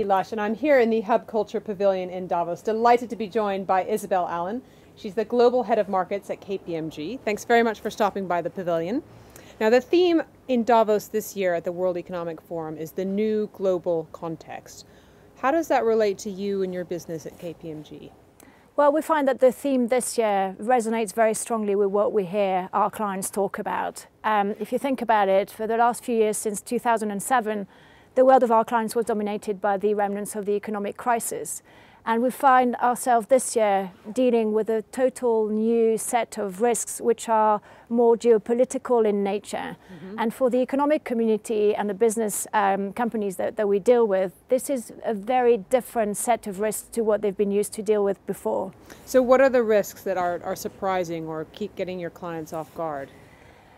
Lush, and I'm here in the Hub Culture Pavilion in Davos. Delighted to be joined by Isabelle Allen. She's the Global Head of Markets at KPMG. Thanks very much for stopping by the pavilion. Now, the theme in Davos this year at the World Economic Forum is the new global context. How does that relate to you and your business at KPMG? Well, we find that the theme this year resonates very strongly with what we hear our clients talk about. If you think about it, for the last few years, since 2007, the world of our clients was dominated by the remnants of the economic crisis. And we find ourselves this year dealing with a total new set of risks which are more geopolitical in nature. And for the economic community and the business companies that we deal with, this is a very different set of risks to what they've been used to deal with before. So what are the risks that are surprising or keep getting your clients off guard?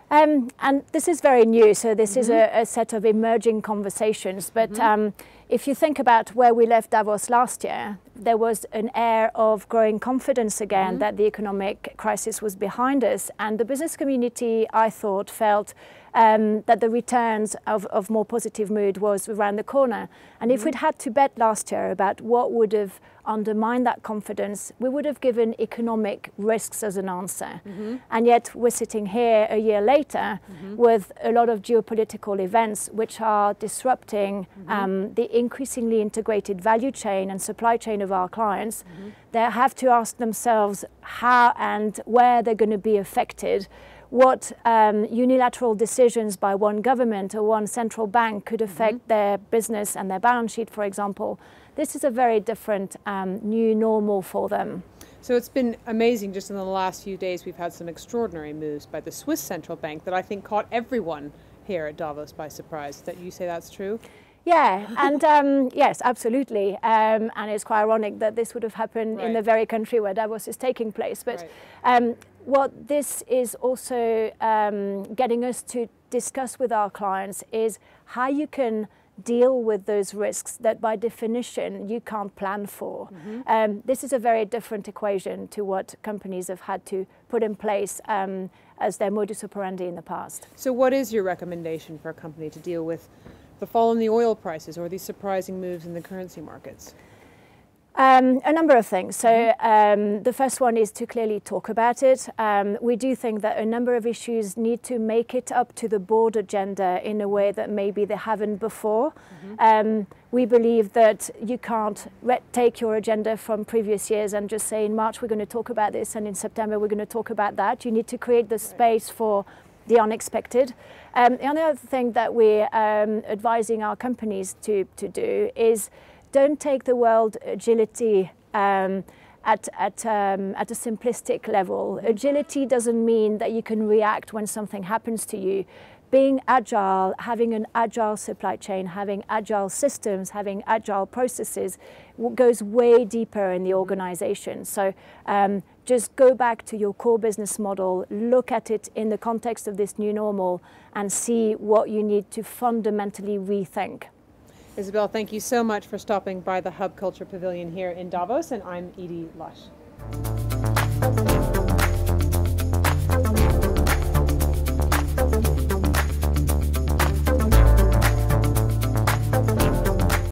And this is very new, so this is a set of emerging conversations. But if you think about where we left Davos last year, there was an air of growing confidence again that the economic crisis was behind us. And the business community, I thought, felt that the returns of more positive mood was around the corner. And if we'd had to bet last year about what would have undermined that confidence, we would have given economic risks as an answer. And yet we're sitting here a year later with a lot of geopolitical events which are disrupting the increasingly integrated value chain and supply chain of our clients. They have to ask themselves how and where they're going to be affected, what unilateral decisions by one government or one central bank could affect their business and their balance sheet, for example. This is a very different new normal for them. So it's been amazing. Just in the last few days, we've had some extraordinary moves by the Swiss central bank that I think caught everyone here at Davos by surprise. That you say that's true? Yeah, and yes, absolutely. And it's quite ironic that this would have happened in the very country where Davos is taking place. But what this is also getting us to discuss with our clients is how you can deal with those risks that by definition you can't plan for. This is a very different equation to what companies have had to put in place as their modus operandi in the past. So what is your recommendation for a company to deal with the fall in the oil prices or these surprising moves in the currency markets? A number of things. So the first one is to clearly talk about it. We do think that a number of issues need to make it up to the board agenda in a way that maybe they haven't before. We believe that you can't take your agenda from previous years and just say in March we're going to talk about this and in September we're going to talk about that. You need to create the space for the unexpected. The other thing that we're advising our companies to do is don't take the word agility at a simplistic level. Agility doesn't mean that you can react when something happens to you. Being agile, having an agile supply chain, having agile systems, having agile processes goes way deeper in the organization. So just go back to your core business model, look at it in the context of this new normal and see what you need to fundamentally rethink. Isabelle, thank you so much for stopping by the Hub Culture Pavilion here in Davos, and I'm Edie Lush.